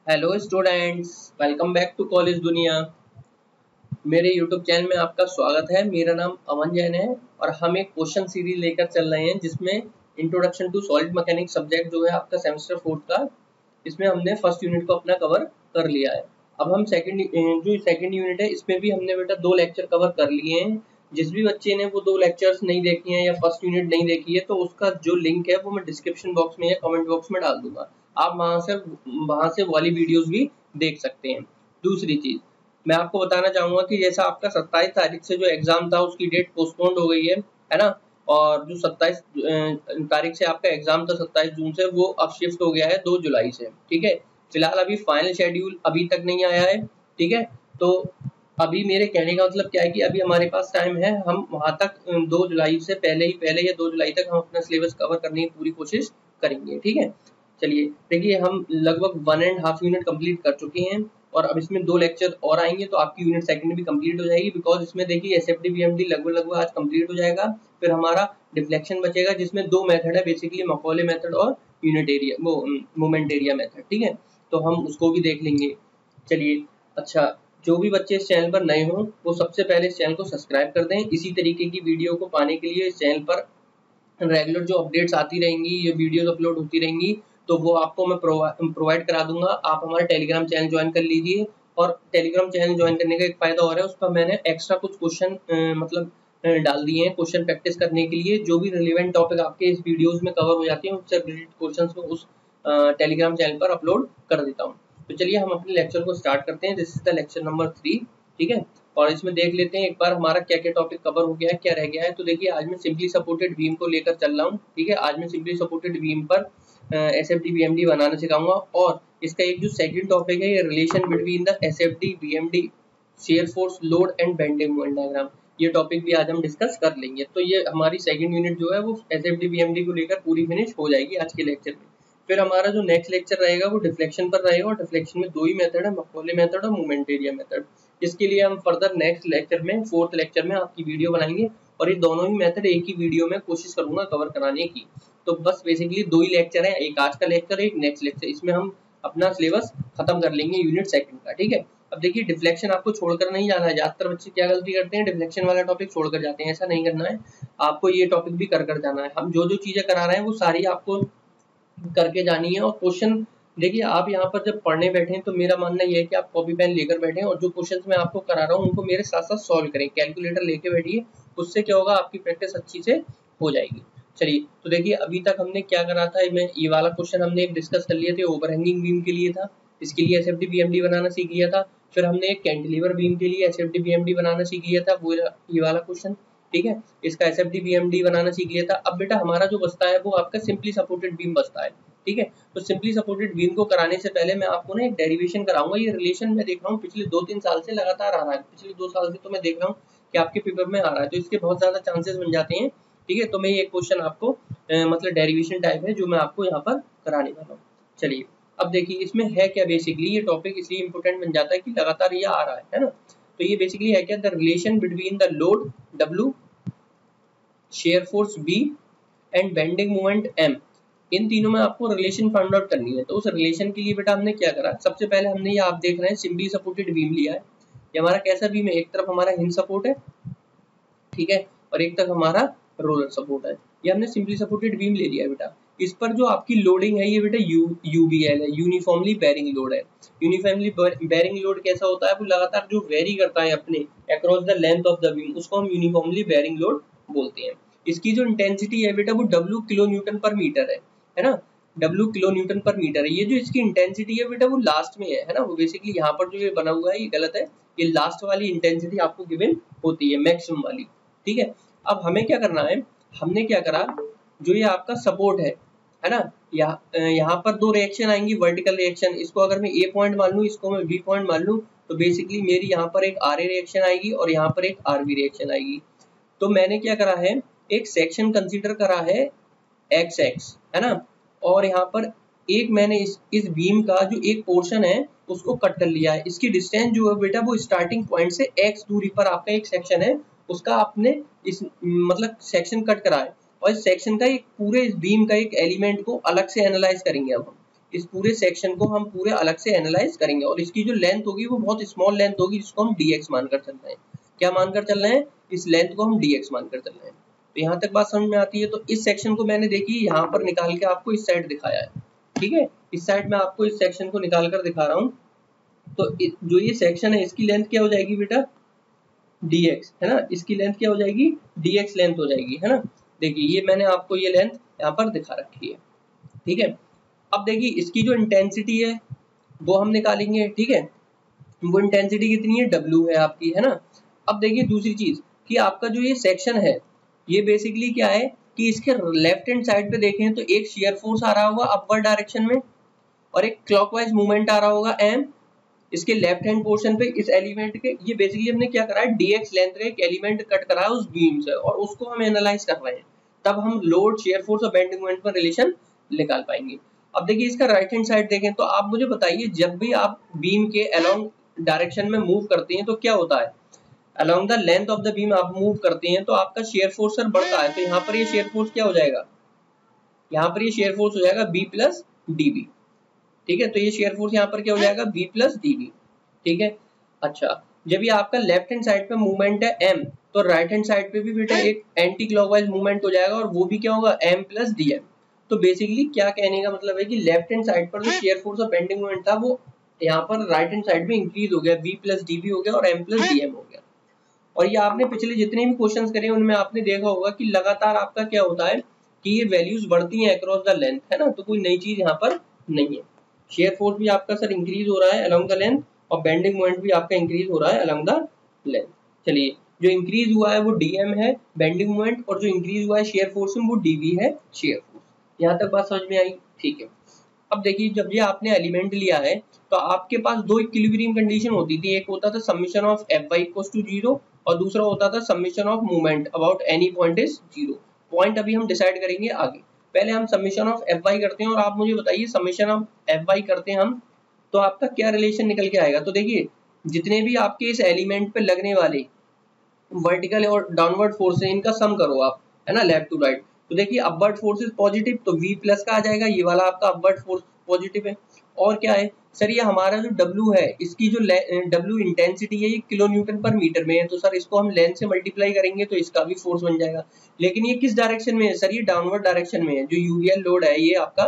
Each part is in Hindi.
Hello students, welcome back to college दुनिया। मेरे यूट्यूब चैनल में आपका स्वागत है। मेरा नाम अमन जैन है और हम एक क्वेश्चन सीरीज लेकर चल रहे हैं जिसमें introduction to solid mechanics subject जो है आपका सेमेस्टर 4 का, इसमें हमने फर्स्ट यूनिट को अपना कवर कर लिया है। अब हम सेकंड यूनिट है इसमें भी हमने बेटा 2 लेक्चर कवर कर लिए हैं। जिस भी बच्चे ने वो 2 लेक्चर्स नहीं देखे हैं या फर्स्ट यूनिट नहीं देखी है तो उसका जो लिंक है वो मैं डिस्क्रिप्शन बॉक्स में या कमेंट बॉक्स में डाल दूंगा। आप वहां से वाली वीडियोस भी देख सकते हैं। दूसरी चीज मैं आपको बताना चाहूंगा कि जैसा आपका 27 तारीख से जो एग्जाम था उसकी डेट पोस्टपोन्ड हो गई है ना। और जो 27 तारीख से आपका एग्जाम था 27 जून से, वो अब शिफ्ट हो गया है 2 जुलाई से। ठीक है, फिलहाल अभी फाइनल शेड्यूल अभी तक नहीं आया है। ठीक है, तो अभी मेरे कहने का मतलब क्या है कि अभी हमारे पास टाइम है, हम वहां तक 2 जुलाई से पहले या 2 जुलाई तक हम अपना सिलेबस कवर करने की पूरी कोशिश करेंगे। ठीक है, चलिए देखिए हम लगभग 1.5 यूनिट कंप्लीट कर चुके हैं और अब इसमें 2 लेक्चर और आएंगे तो आपकी यूनिट सेकंड भी कंप्लीट हो जाएगी। बिकॉज इसमें देखिए एसएफडी बीएमडी लगभग आज कंप्लीट हो जाएगा। फिर हमारा डिफ्लेक्शन बचेगा जिसमें 2 मेथड है बेसिकली, मकौले मेथड और यूनिट एरिया वो मोमेंट एरिया मेथड। ठीक है, तो हम उसको भी देख लेंगे। चलिए अच्छा, जो भी बच्चे इस चैनल पर नए हों वो सबसे पहले इस चैनल को सब्सक्राइब कर दें। इसी तरीके की वीडियो को पाने के लिए इस चैनल पर रेगुलर जो अपडेट्स आती रहेंगी, ये वीडियोस अपलोड होती रहेंगी, तो वो आपको मैं प्रोवाइड करा दूंगा। आप हमारा टेलीग्राम चैनल ज्वाइन कर लीजिए। और टेलीग्राम चैनल ज्वाइन करने का एक फायदा और है, उस पर मैंने एक्स्ट्रा कुछ क्वेश्चन डाल दिए हैं क्वेश्चन प्रैक्टिस करने के लिए। जो भी रिलेवेंट टॉपिक आपके इस वीडियोस में कवर हो जाते हैं उससे रिलेटेड क्वेश्चंस में उस टेलीग्राम चैनल पर अपलोड कर देता हूँ। तो चलिए हम अपने लेक्चर को स्टार्ट करते हैं। This is the lecture number 3। ठीक है, और इसमें देख लेते हैं एक बार हमारा क्या क्या टॉपिक कवर हो गया है, क्या रह गया है। तो देखिए आज मैं सिंपली सपोर्टेड बीम को लेकर चल रहा हूँ। ठीक है, आज मैं सिंपली सपोर्टेड बीम पर एसएफडी बीएमडी बनाना सिखाऊंगा। और इसका एक जो सेकंड टॉपिक है, ये relation between the SFD BMD shear force load and bending moment diagram, ये टॉपिक भी आज हम डिस्कस कर लेंगे। तो ये हमारी सेकंड यूनिट जो है वो एसएफडी बीएमडी को लेकर पूरी फिनिश हो जाएगी आज के लेक्चर में। फिर हमारा जो नेक्स्ट लेक्चर रहेगा वो डिफ्लेक्शन पर रहेगा और डिफ्लेक्शन में 2 ही मेथड है, मकौले मेथड और मोमेंट एरिया मेथड। इसके लिए हम फर्दर नेक्स्ट लेक्चर में, 4th लेक्चर में आपकी वीडियो बनाएंगे और ये दोनों ही मेथड एक ही वीडियो में कोशिश करूंगा कवर कराने की। तो बस बेसिकली 2 ही लेक्चर है, एक आज का लेक्चर एक नेक्स्ट लेक्चर, इसमें हम अपना सिलेबस खत्म कर लेंगे यूनिट सेकंड का। ठीक है, अब देखिए डिफ्लेक्शन आपको छोड़कर नहीं जाना है। ज्यादातर बच्चे क्या गलती करते हैं, डिफ्लेक्शन वाला टॉपिक छोड़कर जाते हैं। ऐसा नहीं करना है, आपको ये टॉपिक भी कर जाना है। हम जो जो चीजें करा रहे हैं वो सारी आपको करके जानी है। और क्वेश्चन देखिए आप यहाँ पर जब पढ़ने बैठे तो मेरा मानना ये है कि आप कॉपी पेन लेकर बैठे और जो क्वेश्चंस मैं आपको करा रहा हूँ उनको मेरे साथ साथ सॉल्व करें। कैलकुलेटर लेके बैठिए, उससे क्या होगा आपकी प्रैक्टिस अच्छी से हो जाएगी। चलिए तो देखिए अभी तक हमने क्या करा था, मैं ये वाला क्वेश्चन हमने एक डिस्कस कर लिए थे, ओवरहैंगिंग बीम के लिए था। इसके लिए एसएफडी बीएमडी बनाना सीख लिया था। फिर हमने एक कैंटिलीवर बीम के लिए एसएफडी बीएमडी बनाना सीख लिया था, वो ये वाला क्वेश्चन। ठीक है, इसका एसएफडी बीएमडी बनाना सीख लिया था। अब बेटा हमारा जो बचता है वो आपका सिंपली सपोर्टेड बीम बचता है। ठीक है, तो सिंपली सपोर्टेड बीम को कराने से पहले मैं आपको ना एक डेरिवेशन कराऊंगा। ये रिलेशन मैं देख रहा हूँ पिछले 2-3 साल से लगातार आ रहा है, पिछले 2 साल से तो मैं देख रहा हूँ कि आपके पेपर में आ रहा है, तो इसके बहुत ज्यादा चांसेस बन जाते हैं। ठीक है, तो मैं ये क्वेश्चन आपको मतलब डेरिवेशन टाइप है जो मैं आपको यहाँ पर कराने वाला हूँ। चलिए अब देखिए इसमें है क्या, बेसिकली ये टॉपिक इसलिए इंपोर्टेंट बन जाता है कि लगातार ये आ रहा है ना। तो ये बेसिकली है क्या, the relation between the load W, shear force B and bending moment M, इन तीनों में आपको रिलेशन फाइंड आउट करनी है। तो उस रिलेशन के लिए बेटा हमने क्या करा, सबसे पहले हमने ये आप देख रहे हैं सिंपली सपोर्टेड बीम लिया है। ये हमारा कैसा बीम है, एक तरफ हमारा हिंज सपोर्ट है, ठीक है, और एक तरफ हमारा रोलर सपोर्ट है। ये हमने सिंपली सपोर्टेड बीम ले लिया है बेटा। इस पर जो आपकी लोडिंग है ये बेटा यूबीएल है, यूनिफॉर्मली बेरिंग लोड है। यूनिफॉर्मली बेरिंग लोड कैसा होता है, वो लगातार जो वेरी करता है अपने across the length of the beam, उसको हम यूनिफॉर्मली बेरिंग लोड बोलते हैं। इसकी जो इंटेंसिटी है बेटा वो W किलो न्यूटन पर मीटर है ना, W किलो न्यूटन पर मीटर है। ये जो इसकी इंटेंसिटी है बेटा वो लास्ट में है ना, वो बेसिकली यहाँ पर जो ये बना हुआ है ये गलत है, ये लास्ट वाली इंटेंसिटी आपको गिवन होती है, मैक्सिमम वाली। ठीक है, अब हमें क्या करना है, हमने क्या करा, जो ये आपका सपोर्ट है ना, यहाँ पर 2 रिएक्शन आएंगी, वर्टिकल रिएक्शन। इसको अगर मैं A पॉइंट मान लूँ, इसको मैं B पॉइंट मान लूँ, तो बेसिकली मेरी यहाँ पर एक RA रिएक्शन आएगी और यहाँ पर एक RB रिएक्शन आएगी। तो मैंने क्या करा है, एक सेक्शन कंसीडर करा है XX, है ना, और यहाँ पर एक मैंने इस बीम का जो एक पोर्शन है उसको कट कर लिया है। इसकी डिस्टेंस जो है बेटा वो स्टार्टिंग पॉइंट से X दूरी पर आपका एक सेक्शन है, उसका आपने इस मतलब सेक्शन कट करा है। और इस सेक्शन का एक पूरे इस बीम का एक एलिमेंट को अलग से एनालाइज करेंगे अब हम। इस पूरे सेक्शन को हम पूरे अलग से एनालाइज करेंगे और इसकी जो लेंथ होगी वो बहुत स्मॉल लेंथ होगी, जिसको हम dx मानकर चल रहे हैं। क्या मानकर चल रहे हैं? इस लेंथ को हम dx मानकर चल रहे हैं। तो यहाँ तक बात समझ में आती है। तो इस सेक्शन को मैंने देखिए यहाँ पर निकाल के आपको इस साइड दिखाया है, ठीक है। इस साइड में आपको इस सेक्शन को निकाल कर दिखा रहा हूँ। तो जो ये सेक्शन है इसकी लेंथ क्या हो जाएगी बेटा? dx, है ना। इसकी लेंथ क्या हो जाएगी? dx लेंथ हो जाएगी, है ना। देखिए ये मैंने आपको ये लेंथ यहाँ पर दिखा रखी है, ठीक है। अब देखिए इसकी जो इंटेंसिटी है वो हम निकालेंगे, ठीक है। वो इंटेंसिटी कितनी है? W है आपकी, है ना। अब देखिए दूसरी चीज कि आपका जो ये सेक्शन है ये बेसिकली क्या है कि इसके लेफ्ट हैंड साइड पे देखें तो एक शेयर फोर्स आ रहा होगा अपवर्ड डायरेक्शन में और एक क्लॉकवाइज मूवमेंट आ रहा होगा m इसके लेफ्ट हैंड पोर्शन पे इस एलिमेंट के। ये बेसिकली हमने क्या करा है? dx लेंथ का एक एलिमेंट कट करा है उस बीम से और उसको हम एनालाइज कर रहे हैं, तब हम लोड, शेयर फोर्स और बेंडिंग मोमेंट पर रिलेशन निकाल पाएंगे। अब देखिए इसका राइट हैंड साइड देखें तो आप मुझे बताइए, जब भी आप बीम के अलोंग डायरेक्शन में मूव करते हैं तो क्या होता है? Along the length of the beam आप मूव करते हैं तो आपका शेयर फोर्स सर बढ़ता है। तो यहाँ पर ये शेयर फोर्स क्या हो जाएगा? यहाँ पर ये शेयर फोर्स हो जाएगा B प्लस dB, ठीक है। तो ये शेयर फोर्स यहाँ पर क्या हो जाएगा? B प्लस dB, ठीक है। अच्छा, जब ये आपका लेफ्ट हैंड साइड पे मूवमेंट है m, तो राइट हैंड साइड पे भी बेटा एक एंटी क्लॉकवाइज मूवमेंट हो जाएगा और वो भी क्या होगा? m plus dm। तो बेसिकली क्या कहने का मतलब है कि लेफ्ट हैंड साइड पर जो शेयर फोर्स और बेंडिंग मोमेंट था वो यहाँ पर राइट हैंड साइड में इंक्रीज हो गया, B प्लस dB हो गया और m प्लस dm हो गया। और ये आपने पिछले जितने भी क्वेश्चंस करे उनमें आपने देखा होगा कि लगातार आपका क्या होता है कि ये वैल्यूज बढ़ती हैं अक्रॉस द लेंथ, है ना। तो कोई नई चीज यहाँ पर नहीं है। शेयर फोर्स भी आपका सर इंक्रीज हो रहा है अलोंग द लेंथ और बेंडिंग मोमेंट भी आपका इंक्रीज हो रहा है अलोंग द लेंथ। चलिए, जो इंक्रीज हुआ है वो dm है बेंडिंग मोमेंट और जो इंक्रीज हुआ है शेयर फोर्स में वो dv है शेयर फोर्स। यहाँ तक बात समझ में आई, ठीक है। अब देखिए जब ये आपने एलिमेंट लिया है तो आपके पास दो इक्विलिब्रियम कंडीशन होती थी। एक होता था summation of Fy equals to 0 और दूसरा होता था summation of movement about any point is 0। Point अभी हम डिसाइड करेंगे आगे, पहले हम समेशन ऑफ Fy करते हैं। और आप मुझे बताइए समेशन ऑफ Fy करते हैं हम तो आपका क्या रिलेशन निकल के आएगा? तो देखिए जितने भी आपके इस एलिमेंट पे लगने वाले वर्टिकल और डाउनवर्ड फोर्स है इनका सम करो आप, है ना, लेफ्ट टू राइट। तो देखिए अपवर्ड फोर्स इज पॉजिटिव तो V प्लस का आ जाएगा, ये वाला आपका अपवर्ड फोर्स पॉजिटिव है। और क्या है सर? ये हमारा जो W है इसकी जो W इंटेंसिटी है ये किलो न्यूटन पर मीटर में है, तो सर इसको हम लेंथ से मल्टीप्लाई करेंगे तो इसका भी फोर्स बन जाएगा। लेकिन ये किस डायरेक्शन में है सर? ये डाउनवर्ड डायरेक्शन में है। जो यूरियल लोड है ये आपका,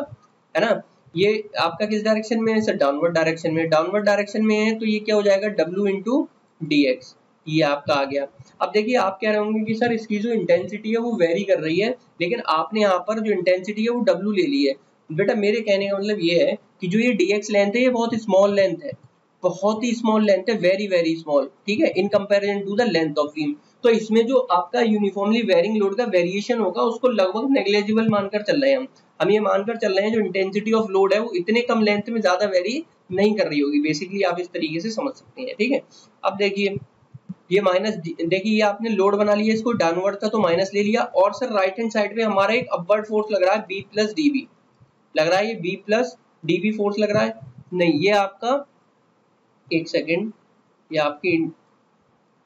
है ना, ये आपका किस डायरेक्शन में है सर? डाउनवर्ड डायरेक्शन में। डाउनवर्ड डायरेक्शन में है तो ये क्या हो जाएगा? W इंटू dx, ये आपका आ गया। अब देखिए आप कह रहे होंगे कि सर इसकी जो इंटेंसिटी है वो वेरी कर रही है, लेकिन आपने यहाँ पर जो इंटेंसिटी है वो W ले ली है। बेटा मेरे कहने का मतलब ये है कि जो ये dx लेंथ है ये बहुत स्मॉल लेंथ है, बहुत ही स्मॉल लेंथ है, वेरी वेरी स्मॉल, ठीक है, in comparison to the length of beam. तो इसमें जो आपका यूनिफॉर्मली वेरिंग लोड का वेरिएशन होगा उसको लगभग नेग्लिजिबल मानकर चल रहे हैं हम ये मानकर चल रहे हैं जो इंटेंसिटी ऑफ लोड है वो इतने कम लेंथ में ज्यादा वेरी नहीं कर रही होगी। बेसिकली आप इस तरीके से समझ सकते हैं, ठीक है। अब देखिए ये माइनस, देखिए ये आपने लोड बना लिया, इसको डाउनवर्ड था तो माइनस ले लिया। और सर राइट हैंड साइड पे हमारा एक अपवर्ड फोर्स लग रहा है B प्लस dB लग रहा है, ये B प्लस dB फोर्स लग रहा है। नहीं, ये आपका एक सेकेंड, ये आपकी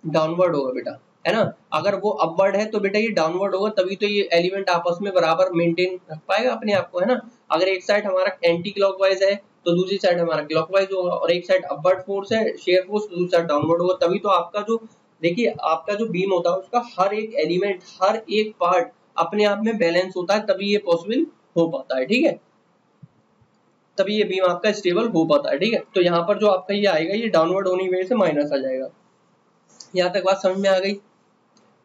डाउनवर्ड होगा बेटा, है ना। अगर वो अपवर्ड है तो बेटा ये डाउनवर्ड होगा, तभी तो ये एलिमेंट आपस में बराबर मेंटेन रख पाएगा अपने आप को, है ना। अगर एक साइड हमारा एंटी क्लॉकवाइज है तो दूसरी साइड हमारा क्लॉकवाइज होगा, और एक साइड अपवर्ड फोर्स है शेयर फोर्स तो दूसरी साइड डाउनवर्ड होगा। तभी तो आपका जो देखिए आपका जो बीम होता है उसका हर एक एलिमेंट, हर एक पार्ट अपने आप में बैलेंस होता है, तभी ये पॉसिबल हो पाता है, ठीक है, तभी ये बीम आपका स्टेबल हो पाता है, ठीक है। तो यहाँ पर जो आपका ये आएगा ये डाउनवर्ड होने की वजह से माइनस आ जाएगा। यहाँ तक बात समझ में आ गई,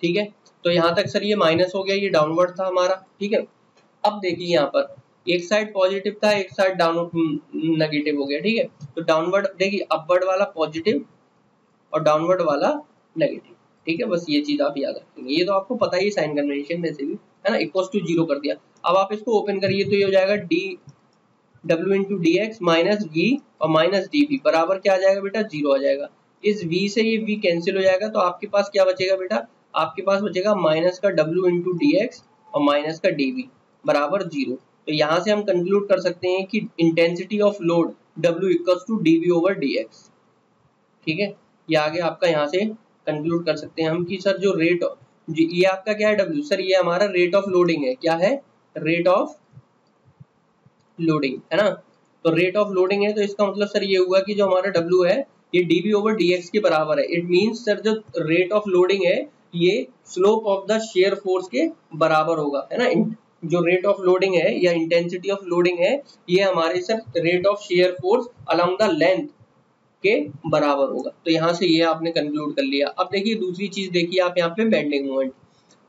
ठीक है। तो यहाँ तक सर ये माइनस हो गया, ये डाउनवर्ड था हमारा, ठीक है। अब देखिए यहाँ पर एक साइड पॉजिटिव था एक साइड डाउन नेगेटिव हो गया, ठीक है। तो डाउनवर्ड देखिए अपवर्ड वाला पॉजिटिव और डाउनवर्ड वाला नेगेटिव, ठीक है। बस ये चीज आप याद रखेंगे, ये तो आपको पता ही साइन कन्वेंशन में से भी, है ना, इक्वल्स टू 0 कर दिया। अब आप इसको ओपन करिए तो ये हो जाएगा W into dx minus V और माइनस dV बराबर क्या आ जाएगा बेटा? 0 आ जाएगा। इस V से ये V कैंसिल हो जाएगा तो आपके पास क्या बचेगा बेटा? आपके पास बचेगा माइनस का W इंटू dx और माइनस का dV बराबर 0। तो यहाँ से हम कंक्लूड कर सकते हैं कि intensity of load W equals to dV over dx, ठीक है। ये आगे आपका यहाँ से कंक्लूड कर सकते हैं हम कि सर जो रेट, ये आपका क्या है W? सर ये हमारा रेट ऑफ लोडिंग है, क्या है? रेट ऑफ लोडिंग, है ना। तो रेट ऑफ लोडिंग है, तो इसका मतलब सर ये हुआ कि जो हमारा W है ये dV ओवर dx के बराबर है। इट मींस सर जो रेट ऑफ लोडिंग है ये slope of the shear force के बराबर होगा, है ना। जो रेट ऑफ लोडिंग है या इंटेंसिटी ऑफ लोडिंग है ये हमारे sir rate of shear force along the length के बराबर होगा। तो यहाँ से ये आपने कंक्लूड कर लिया। अब देखिए दूसरी चीज देखिए आप यहाँ पे बेंडिंग मोमेंट।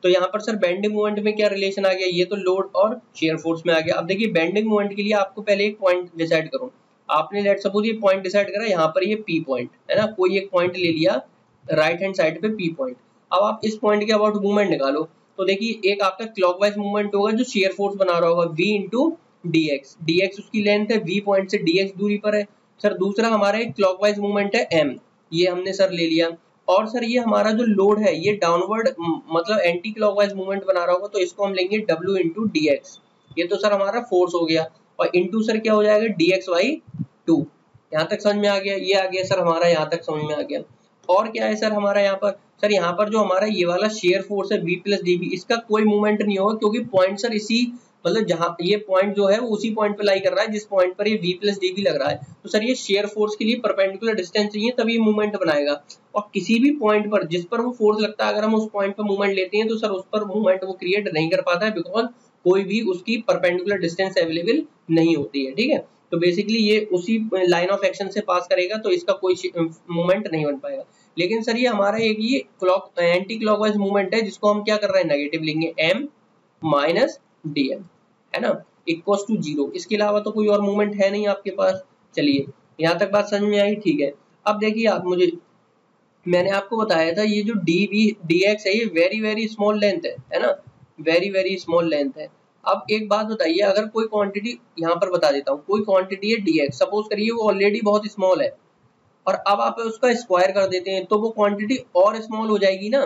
तो यहाँ पर सर बेंडिंग मोमेंट में क्या रिलेशन आ गया, ये तो लोड और शेयर फोर्स में आ गया। अब देखिए बेंडिंग मोमेंट के लिए आपको पहले एक पॉइंट डिसाइड करो। आपने लेट सपोज ये पॉइंट डिसाइड करा, यहाँ पर ये पी पॉइंट है ना, कोई एक पॉइंट ले लिया राइट हैंड साइड पे पी पॉइंट। अब आप इस पॉइंट के अबाउट मूवमेंट निकालो। तो देखिए एक आपका क्लॉकवाइज मूवमेंट होगा जो शेयर फोर्स बना रहा होगा v into D x. D x उसकी लेंथ है, v पॉइंट से डी एक्स दूरी पर है। सर दूसरा हमारा एक क्लॉकवाइज मूवमेंट है m, ये हमने सर ले लिया। और सर ये हमारा जो लोड है ये डाउनवर्ड मतलब एंटी क्लॉकवाइज मूवमेंट बना रहा होगा, तो इसको हम लेंगे w इंटू डी एक्स। ये तो सर हमारा फोर्स हो गया, और इंटू सर क्या हो जाएगा dx/2। यहाँ तक समझ में आ गया, ये आ गया सर हमारा, यहाँ तक समझ में आ गया। और क्या है सर हमारा यहाँ पर, सर यहाँ पर जो हमारा ये वाला शेयर फोर्स है v प्लस dv, इसका कोई मूवमेंट नहीं होगा क्योंकि पॉइंट सर इसी मतलब जहाँ ये पॉइंट जो है वो उसी पॉइंट पे लाई कर रहा है जिस पॉइंट पर ये v प्लस dv लग रहा है। तो सर ये शेयर फोर्स के लिए परपेंडिकुलर डिस्टेंस चाहिए तभी मूवमेंट बनाएगा। और किसी भी पॉइंट पर जिस पर वो फोर्स लगता है अगर हम उस पॉइंट पर मूवमेंट लेते हैं तो सर उस पर मूवमेंट वो क्रिएट नहीं कर पाता है, बिकॉज कोई भी उसकी परपेंडिकुलर डिस्टेंस अवेलेबल नहीं होती है। ठीक है, तो बेसिकली ये उसी लाइन ऑफ एक्शन से पास करेगा तो इसका कोई मूवमेंट नहीं बन पाएगा। लेकिन सर ये हमारा एक ये एंटी क्लॉकवाइज मूवमेंट है जिसको हम क्या कर रहे हैं, नेगेटिव लेंगे, m माइनस डी एम, है ना, इक्वल टू 0। इसके अलावा तो कोई और मूवमेंट है नहीं आपके पास। चलिए यहाँ तक बात समझ में आई, ठीक है। अब देखिए आप मुझे, मैंने आपको बताया था ये जो dx है ये वेरी वेरी स्मॉल लेंथ है ना, वेरी वेरी स्मॉल लेंथ है। अब एक बात बताइए, अगर कोई क्वांटिटी यहाँ पर बता देता हूँ, कोई क्वांटिटी है dx, सपोज करिए वो ऑलरेडी बहुत स्मॉल है, और अब आप उसका स्क्वायर कर देते हैं तो वो क्वांटिटी और स्मॉल हो जाएगी ना,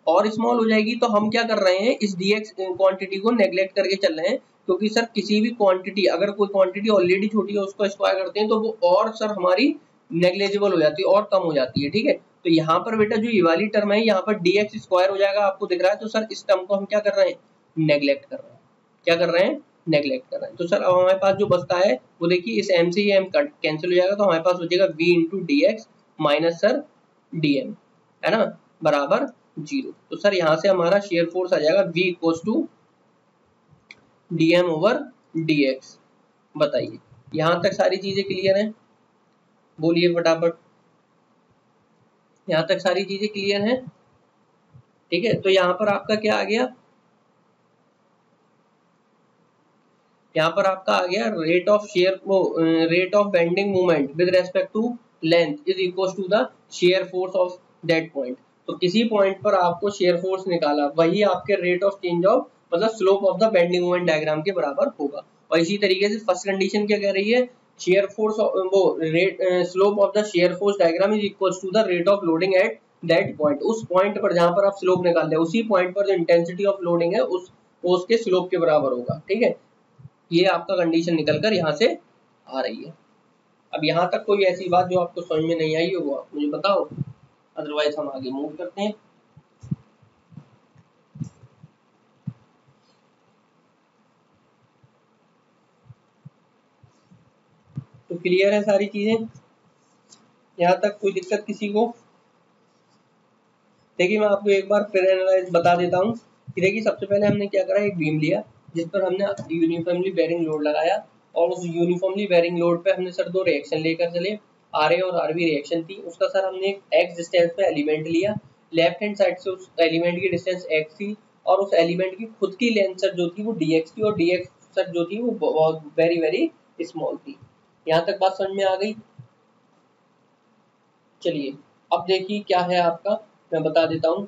और स्मॉल हो जाएगी। तो हम क्या कर रहे हैं, इस dx क्वांटिटी को नेग्लेक्ट करके चल रहे हैं, क्योंकि सर किसी भी क्वांटिटी, अगर कोई क्वांटिटी ऑलरेडी छोटी है उसको स्क्वायर करते हैं तो वो और सर हमारी नेग्लेजिबल हो जाती है और कम हो जाती है। ठीक है, तो यहाँ पर बेटा जो ये वाली टर्म है यहाँ पर dx स्क्वायर हो जाएगा, आपको दिख रहा है। तो सर इस टर्म को हम क्या कर रहे हैं, नेग्लेक्ट कर रहे हैं। क्या कर रहे हैं, नेग्लेक्ट कर रहे हैं। तो सर अब हमारे पास जो बचता है वो देखिए इस m से ये m कैंसिल हो जाएगा, तो हमारे पास बचेगा v into D x minus sir dm, है ना, बराबर 0। तो सर यहाँ से हमारा शेयर फोर्स आ जाएगा v equal to dm over dx। बताइए यहाँ तक सारी चीजें क्लियर हैं, बोलिए फटाफट, यहाँ तक सारी चीजें क्लियर हैं। ठीक है, तो यहाँ पर आपका क्या आ गया, यहाँ पर आपका आ गया rate of shear, rate of bending movement with respect to length is equal to the shear force of that point. तो किसी पॉइंट पर आपको शेयर फोर्स निकाला, वही आपके रेट ऑफ चेंज ऑफ मतलब slope of the bending moment diagram के बराबर होगा। और इसी तरीके से फर्स्ट कंडीशन क्या कह रही है, शेयर फोर्स वो rate slope of the shear force diagram is equal to the rate of loading at that point. उस पॉइंट पर जहां पर आप स्लोप निकाल रहे हैं उसी पॉइंट पर जो इंटेंसिटी ऑफ लोडिंग है उसके स्लोप के बराबर होगा। ठीक है, ये आपका कंडीशन निकलकर यहाँ से आ रही है। अब यहाँ तक कोई ऐसी बात जो आपको समझ में नहीं आई हो वो आप मुझे बताओ, अदरवाइज हम आगे मूव करते हैं। तो क्लियर है सारी चीजें, यहाँ तक कोई दिक्कत किसी को? देखिए मैं आपको एक बार फिर एनालाइज बता देता हूँ कि देखिए सबसे पहले हमने क्या करा, एक बीम लिया जिस पर हमने यूनिफॉर्मली बेरिंग लोड लगाया, और उस यूनिफॉर्मली बेरिंग लोड पे हमने सर दो रिएक्शन लेकर चले, RA और RB रिएक्शन थी। उसका सर हमने एक x डिस्टेंस पे एलिमेंट लिया, लेफ्ट हैंड साइड से उस एलिमेंट की डिस्टेंस x थी, और उस एलिमेंट की खुद की लेंथ सर जो थी वो dx थी, और dx सर जो थी वो बहुत वेरी वेरी स्मॉल थी। यहाँ तक बात समझ में आ गई? चलिए अब देखिए क्या है आपका, मैं बता देता हूँ।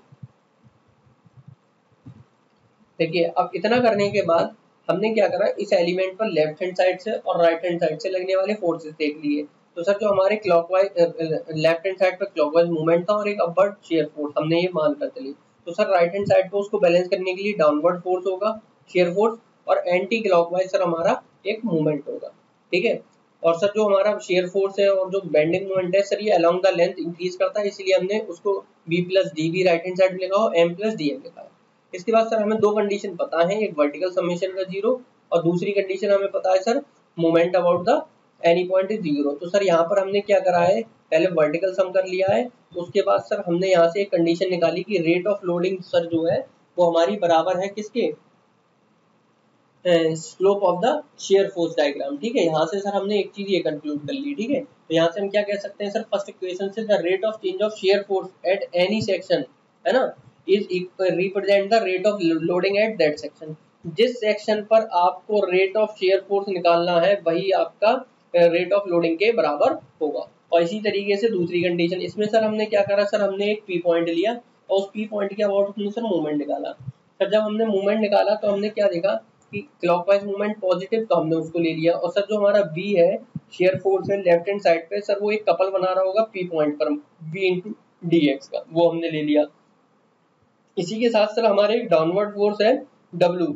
देखिए अब इतना करने के बाद हमने क्या करा, इस एलिमेंट पर लेफ्ट हैंड साइड से और राइट हैंड साइड से लगने वाले फोर्सेस देख लिए। तो सर जो हमारे क्लॉकवाइज लेफ्ट हैंड साइड पर क्लॉकवाइज मूवमेंट था और एक अपवर्ड शेयर फोर्स हमने ये मान कर चली। तो सर राइट हैंड साइड पर उसको बैलेंस करने के लिए डाउनवर्ड फोर्स होगा, शेयर फोर्स, और एंटी क्लॉकवाइज सर हमारा एक मूवमेंट होगा। ठीक है, और सर जो हमारा शेयर फोर्स है और जो बेंडिंग मोमेंट है सर ये अलोंग द लेंथ इंक्रीज करता है, इसलिए हमने उसको v plus dv right hand side में लिखा हो, m प्लस dm लिखा है। इसके बाद सर हमें दो कंडीशन पता है, एक वर्टिकल समेशन का 0 और दूसरी कंडीशन हमें पता है sir moment about the any point is 0। तो सर यहाँ पर हमने क्या करा है, पहले वर्टिकल सम कर लिया है, उसके बाद सर हमने यहाँ से एक कंडीशन निकाली कि रेट ऑफ लोडिंग सर जो है वो हमारी बराबर है किसके, slope of the shear force diagram. ठीक है, यहाँ से सर हमने एक चीज ये कंक्लूड कर ली। ठीक है, तो यहाँ से हम क्या कह सकते हैं सर, फर्स्ट इक्वेशन से the rate of change of share force at any section, है ना, is represent the rate of loading at that section. जिस सेक्शन पर आपको रेट ऑफ शेयर फोर्स निकालना है वही आपका रेट ऑफ लोडिंग के बराबर होगा। और इसी तरीके से दूसरी कंडीशन, इसमें सर हमने क्या करा, सर हमने एक पी पॉइंट लिया और उस पी पॉइंट के अबाउट हमने सर मूवमेंट निकाला। सर जब हमने मूवमेंट निकाला तो हमने क्या देखा कि क्लॉकवाइज मूवमेंट पॉजिटिव, तो हमने उसको ले लिया। और सर जो हमारा बी है, शेयर फोर्स है लेफ्ट हैंड साइड पे, सर वो एक कपल बना रहा होगा पी पॉइंट पर बी इंटू डी एक्स का, वो हमने ले लिया। इसी के साथ सर हमारे एक डाउनवर्ड फोर्स है डब्ल्यू,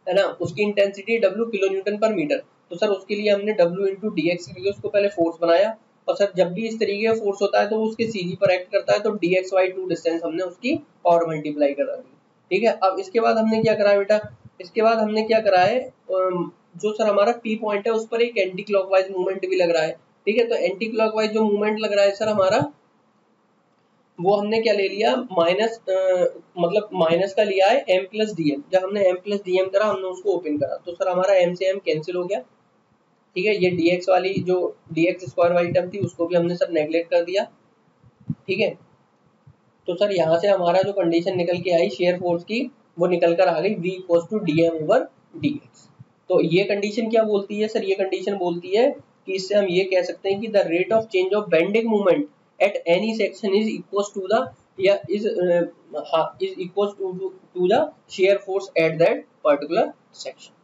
है ना, उसकी इंटेंसिटी डब्ल्यू किलो न्यूटन पर मीटर। तो सर उसके लिए हमने डब्ल्यू इंटू डी एक्स के लिए उसको पहले फोर्स बनाया। और सर जब भी इस तरीके का फोर्स होता है तो वो उसके सीजी पर एक्ट करता है, तो D X Y to distance हमने उसकी और मल्टीप्लाई करा दी। ठीक है, अब इसके बाद हमने क्या करा बेटा, इसके बाद हमने क्या करा है, जो सर हमारा पी पॉइंट है उस पर एक एंटी क्लॉकवाइज मूवमेंट भी लग रहा है। ठीक है, तो एंटी क्लॉकवाइज जो मूवमेंट लग रहा है सर हमारा, वो हमने क्या ले लिया, माइनस मतलब माइनस का लिया है m प्लस डी एम। जब हमने m प्लस डी एम करा हमने उसको ओपन करा तो सर हमारा m से m कैंसिल हो गया। ठीक है, ये dx वाली जो dx स्क्वायर वाली टर्म थी उसको भी हमने सर नेगलेक्ट कर दिया। ठीक है, तो सर यहाँ से हमारा जो कंडीशन निकल के आई शेयर फोर्स की, वो निकल कर आ गई v equals to dm over dx। तो ये कंडीशन क्या बोलती है सर, ये कंडीशन बोलती है कि इससे हम ये कह सकते हैं कि the rate of change of bending moment at any section is equals to the is equals to the shear force at that particular section।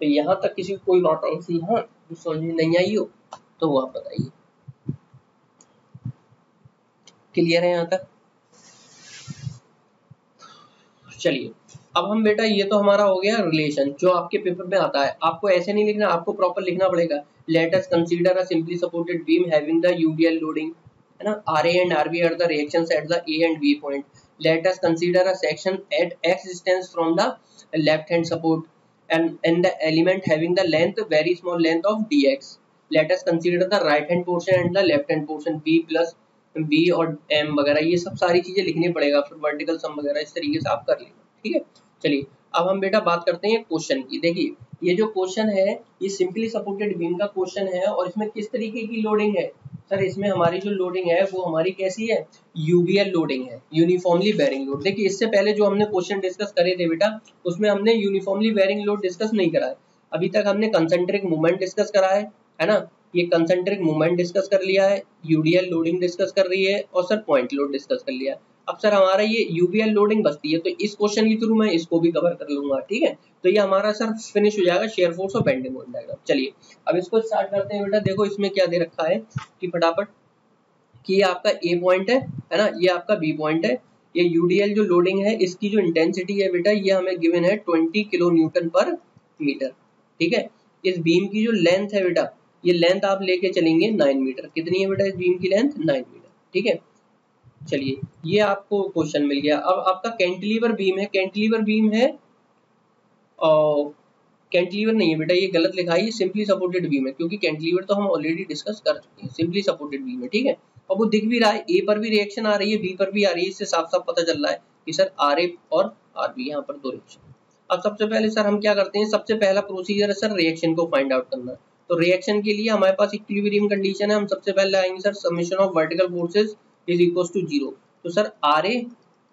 तो यहाँ तक किसी को कोई बात ऐसी है जो समझ में नहीं आई हो तो वो आप बताइए। क्लियर है यहाँ तक? चलिए अब हम बेटा, ये तो हमारा हो गया रिलेशन जो आपके पेपर में आता है। आपको ऐसे नहीं लिखना, आपको प्रॉपर लिखना पड़ेगा। Let us consider a simply supported beam having the UDL loading, है ना, RA and RB are the reactions at the A and B point. Let us consider a section at x distance from the left hand support and the element having the length, very small length of dx. Let us consider the right hand portion and the left hand portion B plus B और M वगैरह, ये सब सारी चीजें लिखनी पड़ेगा, फिर वर्टिकल सम वगैरह इस तरीके से आप कर लेना। ठीक है, चलिए अब हम बेटा बात करते हैं क्वेश्चन की। देखिए ये जो क्वेश्चन है ये सिंपली सपोर्टेड बीम का क्वेश्चन है और इसमें किस तरीके की लोडिंग है सर, इसमें हमारी जो लोडिंग है वो हमारी कैसी है, यूबीएल लोडिंग है, यूनिफॉर्मली बेरिंग लोड। देखिए इससे पहले जो हमने क्वेश्चन डिस्कस करे थे बेटा, उसमें हमने यूनिफॉर्मली बेरिंग लोड डिस्कस नहीं करा है। अभी तक हमने कंसेंट्रिक मूवमेंट डिस्कस करा है ना, ये कंसेंट्रिक मूवमेंट डिस्कस कर लिया है, यूडीएल लोडिंग डिस्कस कर रही है और सर पॉइंट लोड डिस्कस कर लिया है। अब सर हमारा ये यूबीएल लोडिंग बचती है, तो इस क्वेश्चन के थ्रू मैं इसको भी कवर कर लूंगा। ठीक है, तो ये हमारा सर फिनिश हो जाएगा शेयर फोर्स और बेंडिंग मोमेंट डायग्राम। चलिए अब इसको स्टार्ट करते हैं बेटा। देखो इसमें क्या दे रखा है कि फटाफट कि ये आपका ए पॉइंट है ना, ये आपका बी पॉइंट है। ये यूडीएल जो लोडिंग है इसकी जो इंटेंसिटी है बेटा, ये हमें गिवन है 20 किलो न्यूटन पर मीटर। ठीक है, इस बीम की जो लेंथ है बेटा, ये लेंथ आप लेके चलेंगे 9 मीटर। कितनी है बेटा इस बीम की लेंथ? 9 मीटर। ठीक है, चलिए ये आपको क्वेश्चन मिल गया। अब आपका कैंटिलीवर बीम है, कैंटिलीवर बीम है और कैंटिलीवर नहीं है बेटा, ये गलत लिखा है, ये सिंपली सपोर्टेड बीम है, क्योंकि कैंटिलीवर तो हम ऑलरेडी डिस्कस कर चुके हैं। सिंपली सपोर्टेड बीम है। ठीक है, और वो दिख भी रहा है, ए पर भी रिएक्शन आ रही है, बी पर भी आ रही है, इससे साफ साफ पता चल रहा है कि सर आर ए और आर बी यहाँ पर दो रिएक्शन। अब सबसे पहले सर हम क्या करते हैं, सबसे पहला प्रोसीजर है सर रिएक्शन को फाइंड आउट करना। तो रिएक्शन के लिए हमारे पास इक्विलिब्रियम कंडीशन है। हम सबसे पहले आएंगे sir summation of vertical forces is equals to 0। तो sir R A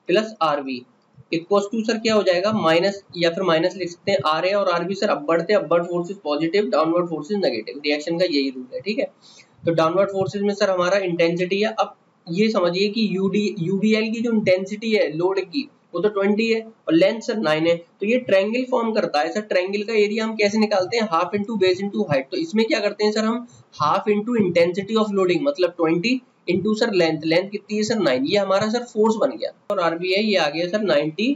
plus R B equals to sir क्या हो जाएगा, माइनस, या फिर माइनस लिख सकते हैं आर ए और आर बी सर अपवर्ड थे, upward forces positive, downward forces negative. Reaction का यही रूल है। ठीक है, तो डाउनवर्ड फोर्सेज में सर हमारा इंटेंसिटी है। अब ये समझिए कि यूडीएल की जो इंटेंसिटी है लोड की वो तो 20 है और लेंथ सर 9 है, तो ये ट्रायंगल फॉर्म करता है। सर ट्रायंगल का एरिया हम कैसे निकालते हैं, half into base into height. तो इसमें क्या करते हैं सर, हम half into intensity of loading मतलब 20 इंटू सर लेंथ, लेंथ कितनी है सर 9, ये हमारा सर फोर्स बन गया। और आरबी है ये आ गया सर 90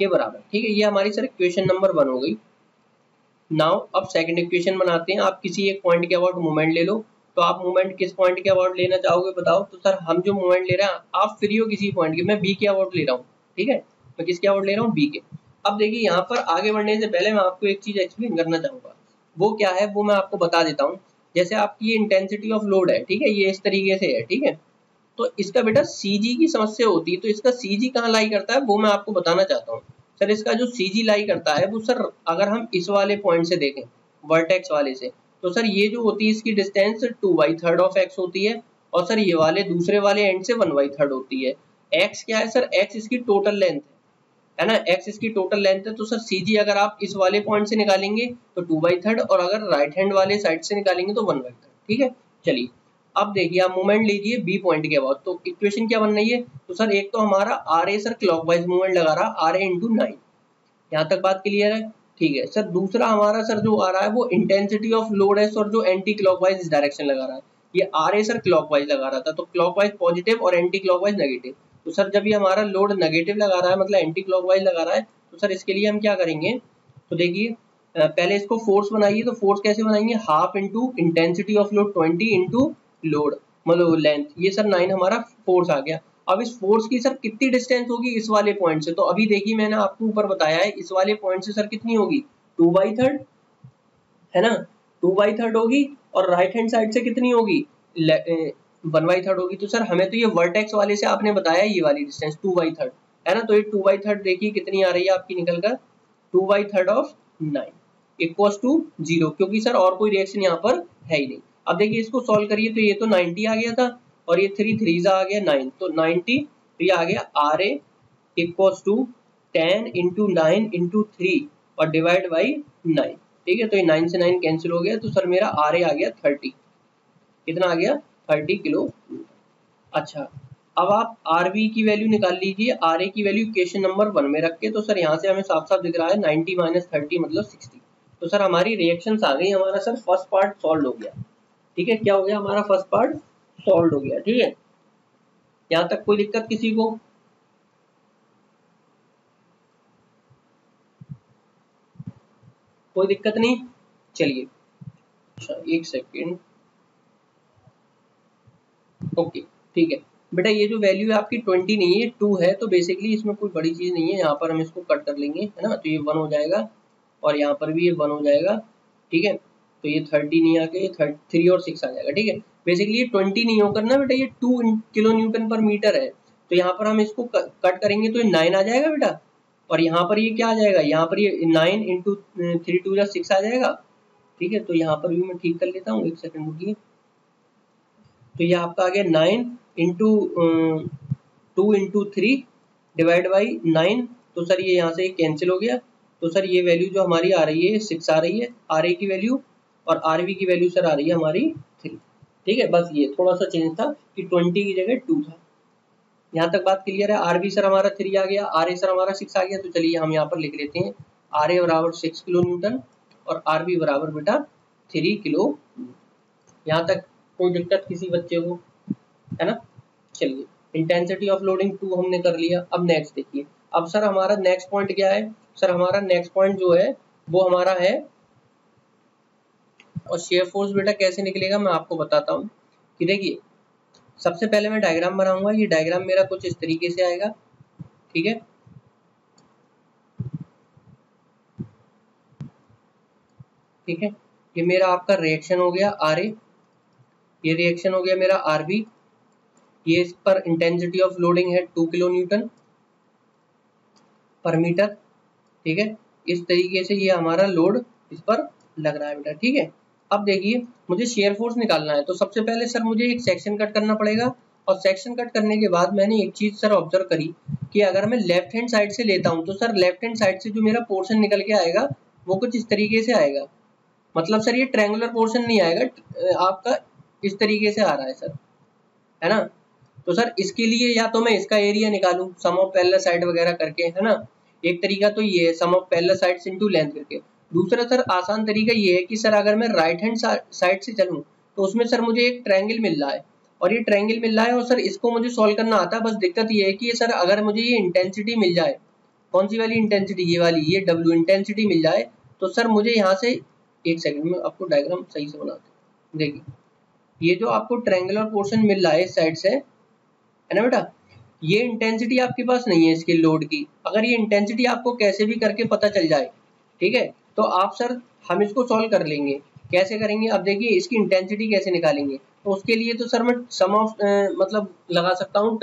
के बराबर। ठीक है, ये हमारी सर इक्वेशन नंबर 1 हो गई। नाउ अब सेकंड इक्वेशन बनाते हैं। आप किसी एक पॉइंट के अबाउट मोमेंट ले लो, तो आप मोमेंट किस पॉइंट के अबाउट लेना चाहोगे बताओ। तो सर हम जो मोमेंट ले रहे हैं, आप फ्री हो किसी पॉइंट के, मैं बी के अबाउट ले रहा हूँ। ठीक है, मैं किसके अबाउट ले रहा हूँ, बी के। अब देखिए यहाँ पर आगे बढ़ने से पहले मैं आपको एक चीज एक्सप्लेन करना चाहूंगा। वो क्या है वो मैं आपको बता देता हूँ। जैसे आपकी इंटेंसिटी ऑफ लोड है, ठीक है, ये इस तरीके से है, ठीक है, तो इसका बेटा सीजी की समस्या होती है, तो इसका सीजी कहाँ लाई करता है वो मैं आपको बताना चाहता हूँ। सर इसका जो सीजी लाई करता है वो सर अगर हम इस वाले पॉइंट से देखें, वर्टेक्स वाले से, तो सर ये जो होती है इसकी डिस्टेंस 2/3 ऑफ एक्स होती है, और सर ये वाले दूसरे वाले एंड से 1/3 होती है। एक्स क्या है सर, एक्स इसकी टोटल लेंथ है ना, एक्स इसकी टोटल लेंथ है, तो सर सीजी अगर आप इस वाले पॉइंट से निकालेंगे तो 2/3, और अगर राइट हैंड वाले साइड से निकालेंगे तो 1/3, ठीक है। चलिए अब देखिए आप मूवमेंट लीजिए बी पॉइंट के बाद, तो इक्वेशन क्या बन रही है, तो सर एक तो हमारा R A sir clockwise movement लगा रहा, आर ए इंटू 9, यहाँ तक बात क्लियर है, ठीक है। सर दूसरा हमारा सर जो आ रहा है वो इंटेंसिटी ऑफ लोड है सर, जो एंटी क्लॉकवाइज डायरेक्शन लगा रहा है, ये आर ए सर क्लॉकवाइज लगा रहा था, तो क्लॉकवाइज पॉजिटिव और एंटी क्लॉकवाइज नेगेटिव, तो सर जब ये हमारा लोड नेगेटिव लगा रहा है मतलब एंटी क्लॉकवाइज लगा रहा है, तो सर इसके लिए हम क्या करेंगे, तो देखिए पहले इसको फोर्स बनाइए, तो फोर्स कैसे बनाएंगे, half into intensity of load 20 into load मतलब लेंथ, ये सर 9 हमारा फोर्स आ गया। अब इस फोर्स की सर कितनी डिस्टेंस होगी इस वाले पॉइंट से, तो अभी देखिए मैंने आपको ऊपर बताया है इस वाले पॉइंट से सर कितनी होगी 2/3 है ना, 2/3 होगी, और राइट हैंड साइड से कितनी होगी 1/3 होगी। तो सर हमें तो ये वर्टेक्स वाले से आपने बताया ये वाली डिस्टेंस 2/3 है ना, तो ये 2/3 देखिए कितनी आ रही है आपकी निकल कर 2/3 ऑफ 9 इक्वल्स टू 0, क्योंकि सर और कोई रिएक्शन यहाँ पर है ही नहीं। अब देखिए इसको सॉल्व करिए, तो ये तो 90 आ गया था, और ये 3 3 आ गया 9, तो 90, तो ये आ गया R A equals to 10 into 9 into 3 और डिवाइड बाई 9, ठीक है, तो ये 9 से 9 कैंसिल हो गया, तो सर मेरा आर ए आ गया 30, कितना आ गया 30 किलो। अच्छा अब आप आर बी की वैल्यू निकाल लीजिए, आर ए की वैल्यू इक्वेशन नंबर 1 में रख के, तो सर यहाँ से हमें साफ साफ दिख रहा है 90 माइनस 30 मतलब 60, तो सर हमारी रिएक्शंस आ गई, हमारा सर फर्स्ट पार्ट सॉल्व हो गया, ठीक है, क्या हो गया हमारा फर्स्ट पार्ट सॉल्व हो गया, ठीक है। यहाँ तक कोई दिक्कत किसी को, कोई दिक्कत नहीं, चलिए अच्छा एक सेकेंड, ओके ठीक है बेटा, ये जो वैल्यू है आपकी 20 नहीं है 2 है, तो बेसिकली इसमें कोई बड़ी चीज नहीं है, यहाँ पर हम इसको कट कर लेंगे है ना, तो ये 1 हो जाएगा, और यहाँ पर भी ये 1 हो जाएगा, ठीक है, तो ये 30 नहीं आके ये 3 और 6 आ जाएगा, ठीक है। बेसिकली ये 20 नहीं होकर ना बेटा, ये 2 किलो न्यूटन पर मीटर है, तो यहाँ पर हम इसको कट करेंगे तो ये 9 आ जाएगा बेटा, और यहाँ पर ये क्या आ जाएगा, यहाँ पर ये 9 इंटू 3 2 6 आ जाएगा, ठीक है, तो यहाँ पर भी मैं ठीक कर लेता हूँ, एक सेकंड रुकिए, तो ये आपका आ गया 9 इंटू 2 इंटू 3 डिवाइड बाई 9, तो सर ये यहाँ से कैंसिल हो गया, तो सर ये वैल्यू जो हमारी आ रही है 6 आ रही है आर ए की वैल्यू, और आर बी की वैल्यू सर आ रही है हमारी 3, ठीक है, बस ये थोड़ा सा चेंज था कि 20 की जगह 2 था। यहाँ तक बात क्लियर है, आर बी सर हमारा 3 आ गया, आर ए सर हमारा 6 आ गया, तो चलिए हम यहाँ पर लिख लेते हैं आर ए बराबर 6 किलो न्यूटन और आर बी बराबर बेटा 3 किलो। यहाँ तक कोई दिक्कत किसी बच्चे को है ना। चलिए इंटेंसिटी ऑफ लोडिंग 2 हमने कर लिया, अब नेक्स्ट देखिए, अब सर हमारा नेक्स्ट पॉइंट क्या है, सर हमारा नेक्स्ट पॉइंट जो है वो हमारा है, और शेयर फोर्स बेटा कैसे निकलेगा मैं आपको बताता हूँ कि देखिए सबसे पहले मैं डायग्राम बनाऊंगा, ये डायग्राम मेरा कुछ इस तरीके से आएगा, ठीक है, ठीक है, ये मेरा आपका रिएक्शन हो गया आर ए, ये रिएक्शन हो गया मेरा आर बी, ये इस पर इंटेंसिटी ऑफ लोडिंग है 2 किलो न्यूटन पर मीटर, ठीक है, इस तरीके से ये हमारा लोड इस पर लग रहा है बेटा, ठीक है। अब देखिए मुझे शेयर फोर्स निकालना है, तो सबसे पहले सर मुझे एक सेक्शन कट करना पड़ेगा, और सेक्शन कट करने के बाद मैंने एक चीज सर ऑब्जर्व करी कि अगर मैं लेफ्ट हैंड साइड से लेता हूँ तो सर लेफ्ट हैंड साइड से जो मेरा पोर्शन निकल के आएगा वो कुछ इस तरीके से आएगा, मतलब सर ये ट्रायंगुलर पोर्शन नहीं आएगा, आपका इस तरीके से आ रहा है सर, है ना। तो सर इसके लिए या तो मैं इसका एरिया निकालूं सम ऑफ पैरेलल साइड वगैरह करके, है ना, एक तरीका तो ये है sum of parallel sides into length करके। दूसरा सर आसान तरीका ये है कि सर अगर मैं राइट हैंड साइड से चलूं तो उसमें सर मुझे एक ट्रायंगल मिल रहा है, और ये ट्रायंगल मिल रहा है, और सर इसको मुझे सॉल्व करना आता है, बस दिक्कत ये है कि सर अगर मुझे ये इंटेंसिटी मिल जाए, कौन सी वाली इंटेंसिटी, ये वाली, ये डब्ल्यू इंटेंसिटी मिल जाए, तो सर मुझे यहाँ से एक सेकंड में आपको डायग्राम सही से बनाते हैं। देखिए ये जो आपको ट्रायंगुलर पोर्शन मिल रहा है इस साइड से, है ना बेटा, ये इंटेंसिटी आपके पास नहीं है इसके लोड की, अगर ये इंटेंसिटी आपको कैसे भी करके पता चल जाए, ठीक है, तो आप सर हम इसको सॉल्व कर लेंगे। कैसे करेंगे, अब देखिए इसकी इंटेंसिटी कैसे निकालेंगे। तो उसके लिए तो सर मैं सम ऑफ मतलब लगा सकता हूँ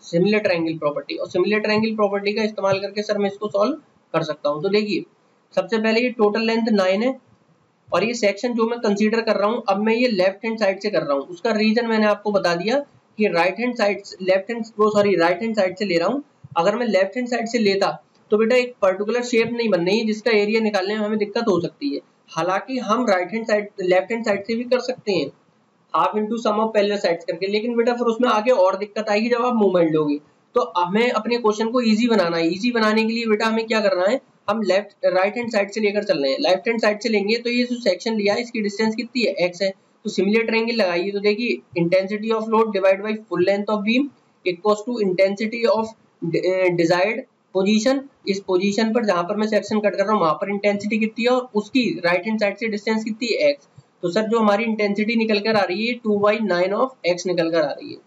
सिमिलर ट्रायंगल प्रॉपर्टी, और सिमिलर ट्रायंगल प्रॉपर्टी का इस्तेमाल करके सर मैं इसको सॉल्व कर सकता हूँ। तो देखिए सबसे पहले ये टोटल लेंथ 9 है, और ये सेक्शन जो मैं कंसीडर कर रहा हूँ, अब मैं ये लेफ्ट हैंड साइड से कर रहा हूँ। उसका रीजन मैंने आपको बता दिया कि राइट हैंड साइड से ले रहा हूँ। अगर मैं लेफ्ट हैंड साइड से लेता तो बेटा एक पर्टिकुलर शेप नहीं बन रही है जिसका एरिया निकालने में हमें दिक्कत हो सकती है। हालांकि हम लेफ्ट हैंड साइड से भी कर सकते हैं, half into sum of parallel sides करके, लेकिन बेटा फिर उसमें आगे और दिक्कत आएगी जब आप मूवमेंट लोगे। तो हमें अपने क्वेश्चन को इजी बनाना है। इजी बनाने के लिए बेटा हमें क्या करना है, हम राइट हैंड साइड से लेकर चल रहे हैं। लेफ्ट हैंड साइड से लेंगे तो ये जो सेक्शन लिया है इसकी डिस्टेंस कितनी है, x है। तो सिमिलर ट्रायंगल लगाइए। तो देखिए intensity of load divide by full length of beam equals to intensity of desired position. इस पोजीशन पर जहां पर मैं सेक्शन कट कर रहा हूँ वहां पर इंटेंसिटी कितनी है, और उसकी राइट हैंड साइड से डिस्टेंस कितनी है, x। तो सर जो हमारी इंटेंसिटी निकल कर आ रही है 2/9 ऑफ x निकल कर आ रही है।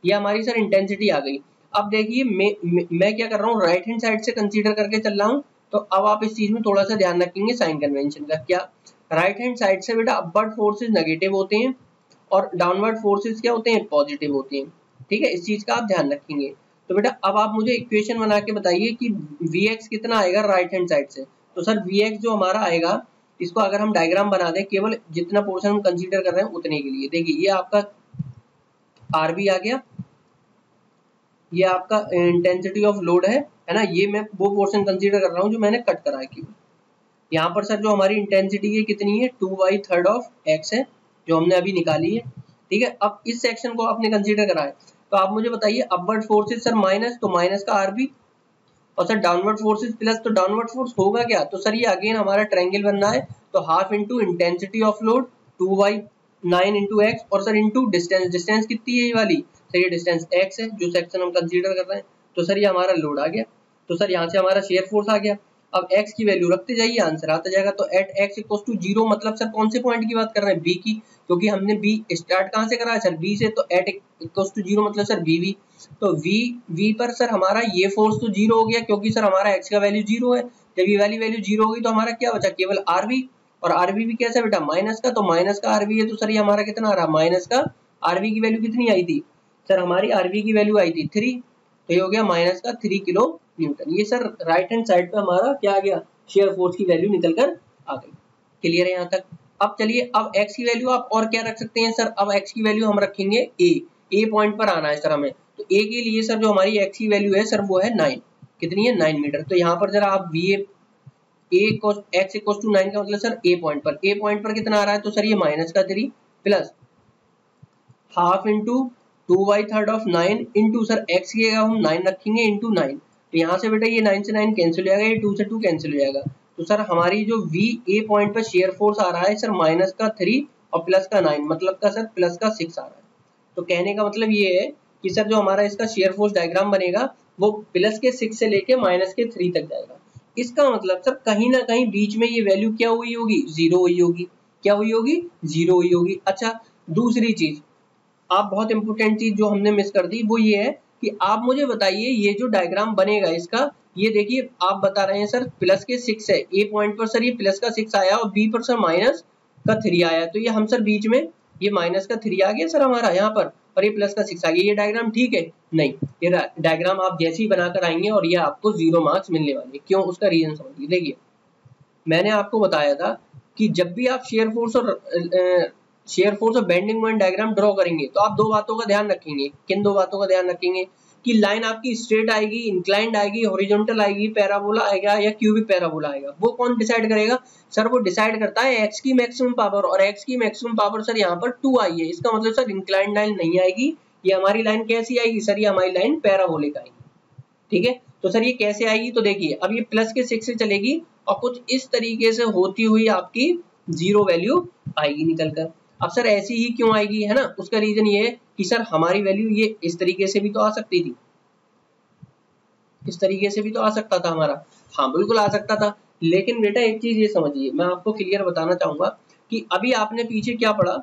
ये हमारी सर इंटेंसिटी आ गई। अब देखिए मैं क्या कर रहा हूँ, राइट हैंड साइड से कंसीडर करके चल रहा हूँ। तो अब आप इस चीज में थोड़ा सा ध्यान रखेंगे साइन कन्वेंशन का। क्या, राइट हैंड साइड से बेटा अपवर्ड फोर्सेस नेगेटिव होते हैं और डाउनवर्ड फोर्सेस क्या होते हैं, पॉजिटिव होते हैं। ठीक है, इस चीज का आप ध्यान रखेंगे। तो बेटा अब आप मुझे इक्वेशन बना के बताइए कि Vx कितना आएगा राइट हैंड साइड से। तो सर Vx जो हमारा आएगा, इसको अगर हम डायग्राम बना दें केवल जितना पोर्शन हम कंसीडर कर रहे हैं उतने के लिए। देखिए ये आपका Rb आ गया, ये आपका इंटेंसिटी ऑफ लोड है ना। ये मैं वो पोर्शन कंसीडर कर रहा हूँ जो मैंने कट करा है केवल। यहाँ पर सर जो हमारी इंटेंसिटी है कितनी है, 2/3 ऑफ x है जो हमने अभी निकाली है। ठीक है, अब इस सेक्शन को आपने कंसीडर करा है। तो आप मुझे बताइए अपवर्ड फोर्सेस सर माइनस, तो माइनस का Rb, और सर डाउनवर्ड फोर्सेस प्लस, तो डाउनवर्ड फोर्स होगा क्या, तो सर ये अगेन हमारा ट्रायंगल बनना है। तो half into intensity of load 2/9 into x, और सर इंटू डिस्टेंस। डिस्टेंस कितनी है ये वाली, सर ये डिस्टेंस x है जो सेक्शन हम कंसीडर कर रहे हैं। तो सर ये हमारा लोड आ गया। तो सर यहाँ से हमारा शेयर फोर्स आ गया। अब x की वैल्यू रखते जाइए, आंसर आता जाएगा। तो एट x इक्वल्स टू 0, मतलब सर कौन से पॉइंट की बात कर रहे हैं, b की, क्योंकि हमने b स्टार्ट कहाँ से करा है सर, b से। तो एट इक्वल्स टू 0 मतलब सर bv। तो v पर सर हमारा ये फोर्स तो 0 हो गया क्योंकि सर हमारा x का वैल्यू 0 है। जब ये वाली वैल्यू 0 होगी तो हमारा क्या बचा, केवल Rb, और Rb भी कैसा बेटा, माइनस का। तो माइनस का Rb है, तो सर ये हमारा कितना आ रहा है, माइनस का Rb की वैल्यू कितनी आई थी सर, हमारी Rb की वैल्यू आई थी 3। तो ये हो गया माइनस का 3 किलो न्यूटन। ये सर राइट हैंड साइड पे हमारा क्या आ गया, शेयर फोर्स की वैल्यू निकल कर आ गई। क्लियर है यहाँ तक। अब चलिए, अब x की वैल्यू आप और क्या रख सकते हैं सर, अब x की वैल्यू हम रखेंगे a पॉइंट पर आना है सर हमें। तो a के लिए सर जो हमारी x की वैल्यू है सर वो है 9, कितनी है 9 मीटर। तो यहाँ पर जरा आप x इक्वल टू 9 का मतलब सर a पॉइंट पर कितना आ रहा है, तो सर ये माइनस का 3 plus half into 2/3 of 9 into sir x की जगह हम 9 रखेंगे इंटू 9। तो यहाँ से बेटा ये 9 से 9 कैंसिल हो जाएगा, ये 2 से 2 कैंसिल हो जाएगा। तो सर हमारी जो a पॉइंट पर शेयर फोर्स आ रहा है सर माइनस का 3 और प्लस का 9, मतलब का सर प्लस का 6 आ रहा है। तो कहने का मतलब ये है कि सर जो हमारा इसका शेयर फोर्स डायग्राम बनेगा वो प्लस के 6 से लेके माइनस के 3 तक जाएगा। इसका मतलब सर कहीं ना कहीं बीच में ये वैल्यू क्या हुई होगी, 0 हुई होगी। क्या हुई होगी, 0 हुई होगी। अच्छा, दूसरी चीज, आप बहुत इंपोर्टेंट चीज जो हमने मिस कर दी वो ये है कि आप मुझे बताइए ये जो डायग्राम बनेगा इसका, ये देखिए आप बता रहे हैं सर प्लस के 6 है, ए पॉइंट पर सर ये प्लस का 6 आया और बी पर सर माइनस का 3 आया। तो ये हम सर बीच में ये माइनस का 3 आ गया सर हमारा यहाँ पर, और ये प्लस का 6 आ गया। ये डायग्राम ठीक है नहीं, ये डायग्राम आप जैसे ही बनाकर आएंगे और ये आपको 0 मार्क्स मिलने वाले। क्यों, उसका रीजन समझिए। देखिए मैंने आपको बताया था कि जब भी आप शेयर फोर्स और बेंडिंग मोमेंट डायग्राम ड्रॉ करेंगे तो आप दो बातों का ध्यान रखेंगे। किन दो बातों का ध्यान रखेंगे, कि लाइन आपकी स्ट्रेट आएगी, इंक्लाइंड आएगी, हॉरिजॉन्टल आएगी, पैराबोला आएगा या क्यूबिक पैराबोला आएगा। वो कौन डिसाइड करेगा सर, वो डिसाइड करता है एक्स की मैक्सिमम पावर, और एक्स की मैक्सिमम पावर सर यहाँ पर 2 आई है। इसका मतलब सर इंक्लाइंड लाइन नहीं आएगी, ये हमारी लाइन कैसी आएगी सर, ये हमारी लाइन पैराबोलिक आएगी। ठीक है, तो सर ये कैसे आएगी, तो देखिए अब ये प्लस के 6 से चलेगी और कुछ इस तरीके से होती हुई आपकी 0 वैल्यू आएगी निकल कर। अब सर ऐसी ही क्यों आएगी, है ना, उसका रीजन ये है कि सर हमारी वैल्यू ये इस तरीके से भी तो आ सकती थी, इस तरीके से भी तो आ सकता था हमारा। हाँ बिल्कुल आ सकता था, लेकिन बेटा एक चीज ये समझिए, मैं आपको क्लियर बताना चाहूंगा कि अभी आपने पीछे क्या पढ़ा,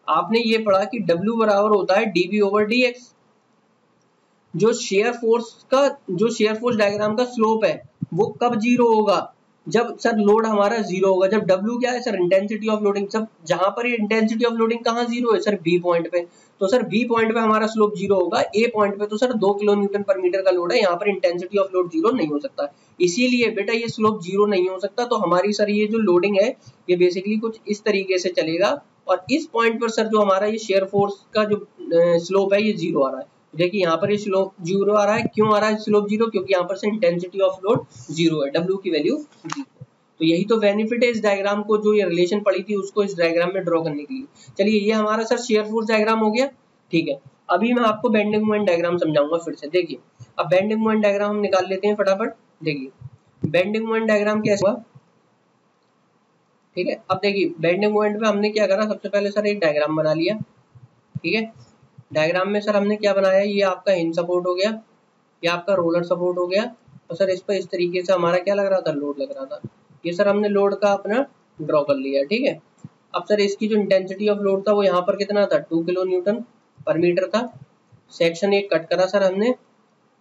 आपने ये पढ़ा कि W बराबर होता है dV/dx। जो शेयर फोर्स डायग्राम का स्लोप है वो कब 0 होगा, जब सर लोड हमारा जीरो होगा, जब W क्या है सर इंटेंसिटी ऑफ लोडिंग, सब जहां पर ये इंटेंसिटी ऑफ लोडिंग कहाँ जीरो है सर B पॉइंट पे, तो सर B पॉइंट पे हमारा स्लोप जीरो होगा, A पॉइंट पे तो सर 2 किलो न्यूटन पर मीटर का लोड है, यहाँ पर इंटेंसिटी ऑफ लोड जीरो नहीं हो सकता, इसीलिए बेटा ये स्लोप जीरो नहीं हो सकता। तो हमारी सर ये जो लोडिंग है ये बेसिकली कुछ इस तरीके से चलेगा, और इस पॉइंट पर सर जो हमारा ये शेयर फोर्स का जो स्लोप है ये जीरो आ रहा है। देखिए यहाँ पर ये स्लोप जीरो आ रहा है, क्यों आ रहा है स्लोप जीरो, क्योंकि यहाँ पर से इंटेंसिटी ऑफ लोड जीरो है, W की वैल्यू जीरो। तो यही तो बेनिफिट है इस डायग्राम को, जो ये रिलेशन पड़ी थी उसको इस डायग्राम में ड्रॉ करने के लिए। चलिए ये हमारा सर शेयर फोर्स डायग्राम हो गया, ठीक है। अभी मैं आपको बेंडिंग मोमेंट डायग्राम समझाऊंगा फिर से। देखिए अब बेंडिंग मोमेंट डायग्राम हम निकाल लेते हैं फटाफट। देखिए बेंडिंग मोमेंट डायग्राम कैसे हुआ, ठीक है। अब देखिए बेंडिंग मोमेंट में हमने क्या करा, सबसे पहले सर एक डायग्राम बना लिया, ठीक है। डायग्राम में सर हमने क्या बनाया, ये आपका हिंज सपोर्ट हो गया, ये आपका रोलर सपोर्ट हो गया, और सर इस पर इस तरीके से हमारा क्या लग रहा था, लोड लग रहा था। ये सर हमने लोड का अपना ड्रॉ कर लिया, ठीक है। अब सर इसकी जो इंटेंसिटी ऑफ लोड था वो यहाँ पर कितना था, 2 किलो न्यूटन पर मीटर था। सेक्शन एक कट करा सर हमने,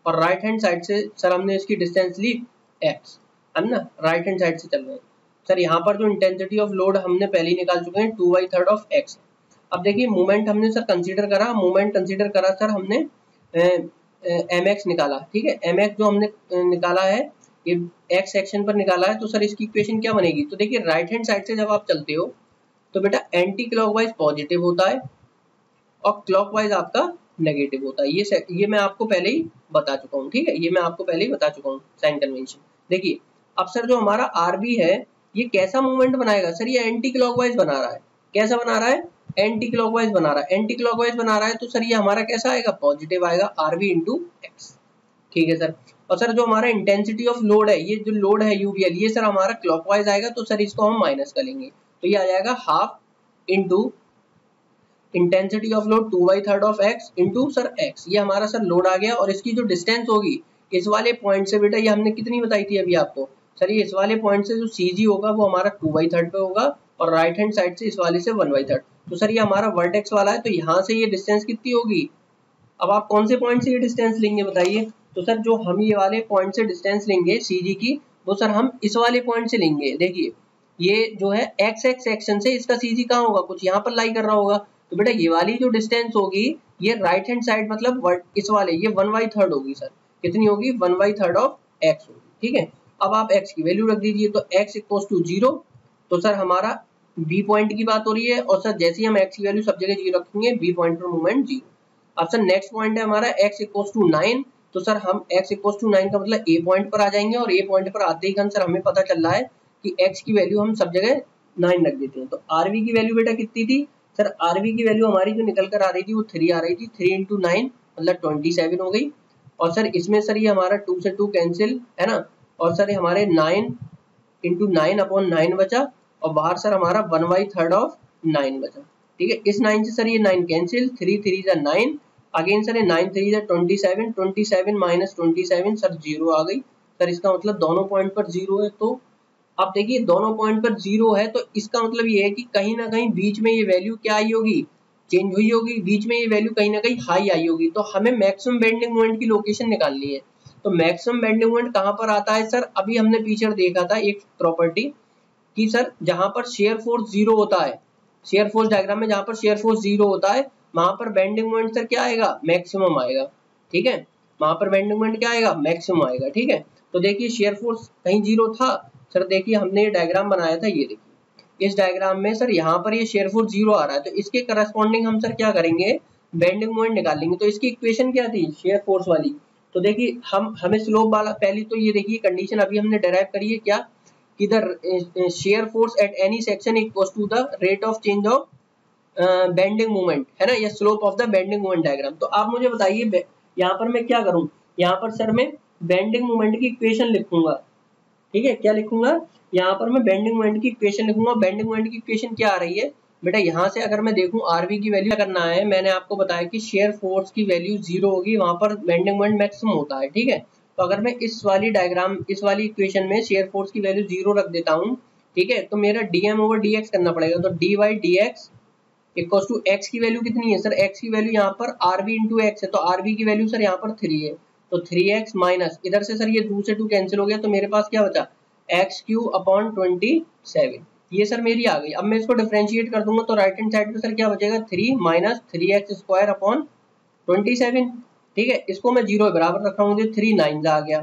और राइट हैंड साइड से सर हमने इसकी डिस्टेंस ली x, हम ना राइट हैंड साइड से चल रहे हैं। सर यहाँ पर जो इंटेंसिटी ऑफ लोड हमने पहले ही निकाल चुके हैं 2/3 ऑफ x। अब देखिए मोमेंट हमने सर कंसीडर करा, मोमेंट कंसीडर करा सर हमने mx निकाला, ठीक है। mx जो हमने निकाला है ये x सेक्शन पर निकाला है, तो सर इसकी इक्वेशन क्या बनेगी, तो देखिए राइट हैंड साइड से जब आप चलते हो तो बेटा एंटी क्लॉकवाइज पॉजिटिव होता है और क्लॉकवाइज आपका नेगेटिव होता है। ये मैं आपको पहले ही बता चुका हूँ, ठीक है, ये मैं आपको पहले ही बता चुका हूँ साइन कन्वेंशन। देखिए अब सर जो हमारा RB है ये कैसा मूवमेंट बनाएगा, सर ये एंटी क्लॉकवाइज बना रहा है। कैसा बना रहा है, एंटी क्लॉकवाइज बना रहा है। एंटी क्लॉकवाइज बना रहा है तो सर ये हमारा कैसा आएगा, पॉजिटिव आएगा, RB इंटू एक्स, ठीक है सर। और सर जो हमारा इंटेंसिटी ऑफ लोड है, ये जो लोड है UBL, ये सर हमारा क्लॉकवाइज आएगा, तो सर इसको हम माइनस कर लेंगे, तो ये आ जाएगा half into intensity of load 2/3 of x into sir x। ये हमारा सर लोड आ गया, और इसकी जो डिस्टेंस होगी इस वाले पॉइंट से बेटा, ये हमने कितनी बताई थी अभी आपको, सर ये इस वाले पॉइंट से जो CG होगा वो हमारा 2/3 पे होगा, और राइट हैंड साइड से इस वाले से 1/3। तो सर ये हमारा वर्टेक्स वाला है, तो यहाँ से ये डिस्टेंस कितनी होगी। अब आप कौन से पॉइंट से ये डिस्टेंस लेंगे बताइए, तो सर जो हम ये वाले पॉइंट से डिस्टेंस लेंगे CG की, वो सर हम इस वाले पॉइंट से लेंगे। देखिए ये जो है XX सेक्शन से इसका CG कहाँ होगा, कुछ यहाँ पर लाई कर रहा होगा, तो बेटा ये वाली जो डिस्टेंस होगी ये राइट हैंड साइड मतलब इस वाले ये 1/3 होगी सर, कितनी होगी 1/3 ऑफ x होगी, ठीक है। अब आप x की वैल्यू रख दीजिए, तो x इक्वल्स टू 0, तो सर हमारा B पॉइंट की बात हो रही है, और सर जैसे ही हम x की वैल्यू सब जगह 0 रखेंगे B पॉइंट पर मूवमेंट 0। अब सर नेक्स्ट पॉइंट है हमारा x इक्वल्स टू 9, तो सर हम x इक्वल्स टू 9 का मतलब A पॉइंट पर आ जाएंगे, और A पॉइंट पर आते ही सर हमें पता चल रहा है कि x की वैल्यू हम सब जगह 9 रख देते हैं। तो RV की वैल्यू बेटा कितनी थी, सर RV की वैल्यू हमारी जो निकल कर आ रही थी वो 3 आ रही थी, 3 इंटू 9 मतलब 27 हो गई, और सर इसमें सर ये हमारा 2 से 2 कैंसिल है ना, और सर हमारे 9 इंटू 9/9 बचा, और बाहर सर हमारा 1/3 ऑफ 9 बचा, ठीक है। इस 9 से सर ये 9 कैंसिल, 3 3 जा 9, अगेन सर ये 9 3 जा 27, 27 माइनस 27 सर 0 आ गई। सर इसका मतलब दोनों पॉइंट पर 0 है, तो अब देखिए दोनों पॉइंट पर 0 है, तो इसका मतलब ये है कि कहीं ना कहीं बीच में ये वैल्यू क्या आई होगी, चेंज हुई होगी, बीच में ये वैल्यू कहीं ना कहीं हाई आई होगी। तो हमें मैक्सिमम बेंडिंग मोमेंट की लोकेशन निकालनी है। तो मैक्सिमम बेंडिंग मोमेंट कहाँ पर आता है सर, अभी हमने पीछे देखा था एक प्रॉपर्टी कि सर जहां पर शेयर फोर्स 0 होता है, शेयर फोर्स डायग्राम में जहां पर शेयर फोर्स 0 होता है वहां पर बेंडिंग मोमेंट सर क्या आएगा, मैक्सिमम आएगा, ठीक है। वहां पर बेंडिंग मोमेंट क्या आएगा, मैक्सिमम आएगा, ठीक है। तो देखिए शेयर फोर्स कहीं 0 था सर, देखिए हमने ये डायग्राम बनाया था, ये देखिए इस डायग्राम में सर यहाँ पर ये शेयर फोर्स 0 आ रहा है, तो इसके करस्पॉन्डिंग हम सर क्या करेंगे, बेंडिंग मोमेंट निकालेंगे। तो इसकी इक्वेशन क्या थी शेयर फोर्स वाली, तो देखिए हमें स्लोप वाला पहली तो ये देखिए कंडीशन अभी हमने डेराइव करी है क्या, कि the shear force at any section equals to the rate of change of bending moment, है ना, ये slope of the bending moment diagram. तो आप मुझे बताइए यहाँ पर मैं क्या करूँ, यहाँ पर सर मैं बेंडिंग मोमेंट की इक्वेशन लिखूंगा, ठीक है। क्या लिखूंगा, यहाँ पर मैं बेंडिंग मोमेंट की इक्वेशन लिखूंगा। बेंडिंग मोमेंट की इक्वेशन क्या आ रही है बेटा, यहाँ से अगर मैं देखूं RV की वैल्यू करना है, मैंने आपको बताया कि शेयर फोर्स की वैल्यू 0 होगी, वहां पर बेंडिंग मोमेंट मैक्सिमम होता है, ठीक है। तो अगर मैं इस वाली डायग्राम इस वाली इक्वेशन में शेयर फोर्स की वैल्यू 0 रख देता हूँ, ठीक है, तो मेरा dm/dx करना पड़ेगा। तो dy/dx इक्वल्स टू x की वैल्यू कितनी है सर, x की वैल्यू यहाँ पर RV इंटू x है, तो RV की वैल्यू सर यहाँ पर 3 है, तो 3x माइनस इधर से सर ये 2 से 2 कैंसिल हो गया, तो मेरे पास क्या बचा एक्स क्यूब अपॉन 27। ये सर मेरी आ गई। अब मैं इसको डिफरेंशिएट कर दूंगा तो राइट हैंड साइड पे सर क्या बचेगा, 3 माइनस 3x² अपॉन 27। ठीक है, इसको मैं 0 बराबर रख रहा हूँ, मुझे 3 9 आ गया।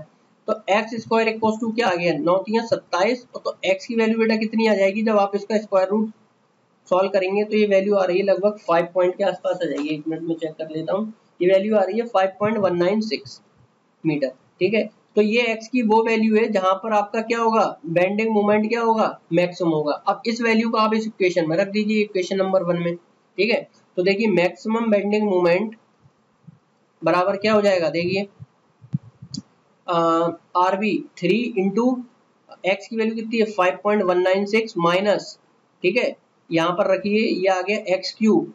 तो एक्स स्क्वायर इक्वल टू क्या आ गया, 9 3 27। तो एक्स की वैल्यू बेटा कितनी आ जाएगी, जब आप इसका स्क्वायर रूट सॉल्व करेंगे तो ये वैल्यू आ रही है लगभग 5 पॉइंट के आसपास आ जाएगी। एक मिनट में चेक कर लेता हूँ, ये वैल्यू आ रही है 5.196 मीटर। ठीक है, तो ये x की वो वैल्यू है जहां पर आपका क्या होगा, बेंडिंग मोमेंट क्या होगा, मैक्सिमम होगा। अब इस वैल्यू को आप इस इक्वेशन में रख दीजिए, इक्वेशन नंबर 1 में। ठीक है, तो देखिए मैक्सिमम बेंडिंग मोमेंट बराबर क्या हो जाएगा, देखिए RB 3 इंटू एक्स की वैल्यू कितनी है 5.196 माइनस, ठीक है यहाँ पर रखिए ये आ गया एक्स क्यूब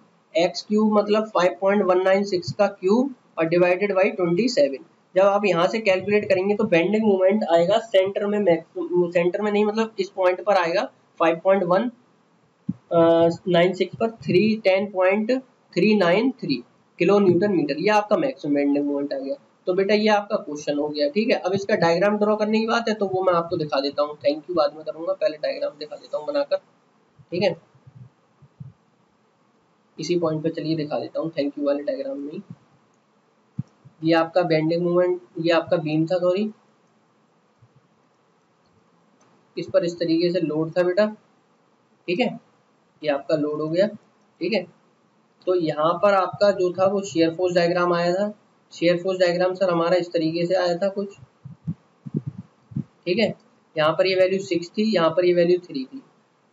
मतलब 5.196 का क्यूब और डिवाइडेड बाई 27। जब आप यहाँ से कैलकुलेट करेंगे तो बेंडिंग मोमेंट आएगा सेंटर में, मैक्सिमम सेंटर में नहीं मतलब इस पॉइंट पर आएगा 5.196 पर 310.393 किलो न्यूटन मीटर। ये आपका मैक्सिमम बेंडिंग मोमेंट आ गया। तो बेटा ये आपका क्वेश्चन हो गया। ठीक है, अब इसका डायग्राम ड्रॉ करने की बात है तो वो मैं आपको दिखा देता हूँ। थैंक यू, बाद में करूंगा, पहले डायग्राम दिखा देता हूँ बनाकर। ठीक है, इसी पॉइंट पे चलिए दिखा देता हूँ थैंक यू वाले डायग्राम में। ये आपका बेंडिंग मोमेंट, ये आपका बीम था, सॉरी इस पर इस तरीके से लोड था बेटा। ठीक है, ये आपका लोड हो गया। ठीक है, तो यहाँ पर आपका जो था वो शेयर फोर्स डायग्राम आया था। शेयर फोर्स डायग्राम सर हमारा इस तरीके से आया था कुछ। ठीक है, यहाँ पर ये वैल्यू 6 थी, यहाँ पर ये वैल्यू 3 थी।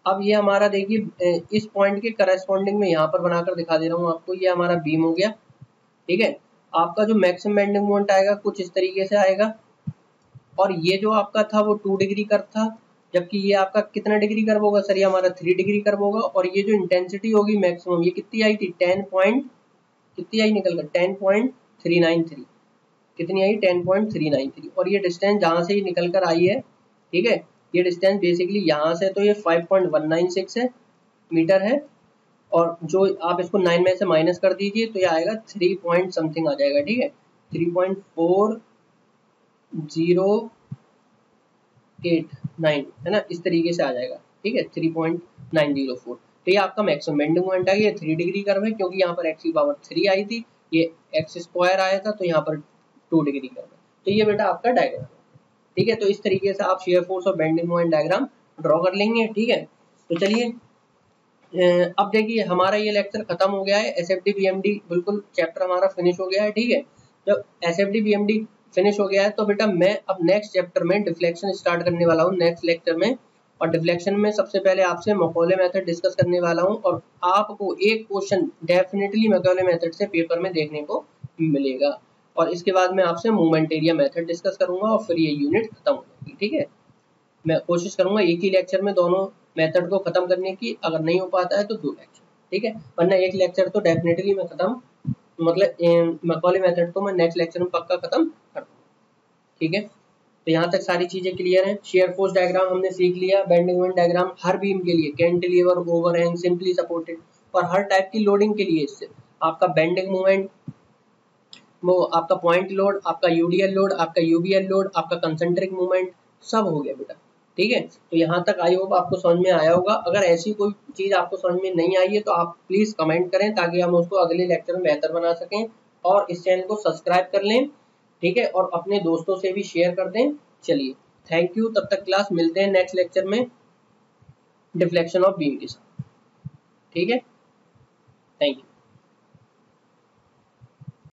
अब ये हमारा देखिए इस पॉइंट के करस्पॉन्डिंग में यहाँ पर बनाकर दिखा दे रहा हूँ आपको, ये हमारा बीम हो गया। ठीक है, आपका जो मैक्सिमम बेंडिंग मोमेंट आएगा कुछ इस तरीके से आएगा, और ये जो आपका था वो 2 डिग्री कर्व था, जबकि ये आपका कितना डिग्री कर्व होगा सर, ये हमारा 3 डिग्री कर्व होगा। और ये जो इंटेंसिटी होगी मैक्सिमम, ये कितनी आई थी, 10 पॉइंट कितनी आई निकल कर 10.393, कितनी आई 10.393। और ये डिस्टेंस जहाँ से ये निकल कर आई है, ठीक है, ये डिस्टेंस बेसिकली यहाँ से तो ये 5.196 है मीटर है, और जो आप इसको 9 में से माइनस कर दीजिए तो ये आएगा 3 पॉइंट समथिंग आ जाएगा। ठीक है, 3.4089 है ना, इस तरीके से आ जाएगा। ठीक है, 3.904। तो ये आपका मैक्सिमम बेंडिंग मोमेंट है, ये 3 डिग्री कर्व है क्योंकि यहाँ पर एक्स की पावर 3 आई थी, ये एक्स स्क्वायर आया था तो यहाँ पर 2 डिग्री कर्व है। तो ये बेटा आपका डायग्राम है। ठीक है, तो इस तरीके से आप शेयर फोर्स और बेंडिंग मोमेंट डायग्राम ड्रॉ कर लेंगे। ठीक है, तो चलिए अब देखिए हमारा ये लेक्चर खत्म हो गया है। एसएफडी बीएमडी बिल्कुल चैप्टर हमारा फिनिश हो गया है। ठीक है, जब एसएफडी बीएमडी फिनिश हो गया है तो बेटा मैं अब नेक्स्ट चैप्टर में डिफ्लेक्शन स्टार्ट करने वाला हूँ नेक्स्ट लेक्चर में। और डिफ्लेक्शन में सबसे पहले आपसे मैकॉले मेथड डिस्कस करने वाला हूँ, और आपको एक क्वेश्चन डेफिनेटली मैकॉले मेथड से पेपर में देखने को मिलेगा। और इसके बाद मैं आपसे मोमेंट एरिया मेथड डिस्कस करूंगा और फिर ये यूनिट खत्म हो जाएगी। ठीक है, मैं कोशिश करूंगा एक ही लेक्चर में दोनों मेथड को खत्म करने की, अगर नहीं हो पाता है तो 2 लेक्चर। ठीक है, वरना एक लेक्चर तो डेफिनेटली मैं खत्म, मतलब मैकॉले मेथड को मैं नेक्स्ट लेक्चर में पक्का खत्म कर दूंगा। ठीक है, तो यहाँ तक सारी चीजें क्लियर हैं। शेयर फोर्स डायग्राम हमने सीख लिया, बेंडिंग मोमेंट डायग्राम हर बीम के लिए, कैंटिलीवर, ओवरहैंग, सिंपली सपोर्टेड और हर टाइप की लोडिंग के लिए इससे आपका बेंडिंग मोमेंट, वो आपका पॉइंट लोड, आपका यूडीएल लोड, आपका यूबीएल लोड, आपका कंसेंट्रिक मूवमेंट सब हो गया बेटा। ठीक है, तो यहाँ तक आई होप आपको समझ में आया होगा। अगर ऐसी कोई चीज आपको समझ में नहीं आई है तो आप प्लीज कमेंट करें ताकि हम उसको अगले लेक्चर में बेहतर बना सकें, और इस चैनल को सब्सक्राइब कर लें। ठीक है, और अपने दोस्तों से भी शेयर कर दें। चलिए थैंक यू, तब तक क्लास मिलते हैं नेक्स्ट लेक्चर में डिफ्लेक्शन ऑफ बीम के साथ। ठीक है, थैंक यू।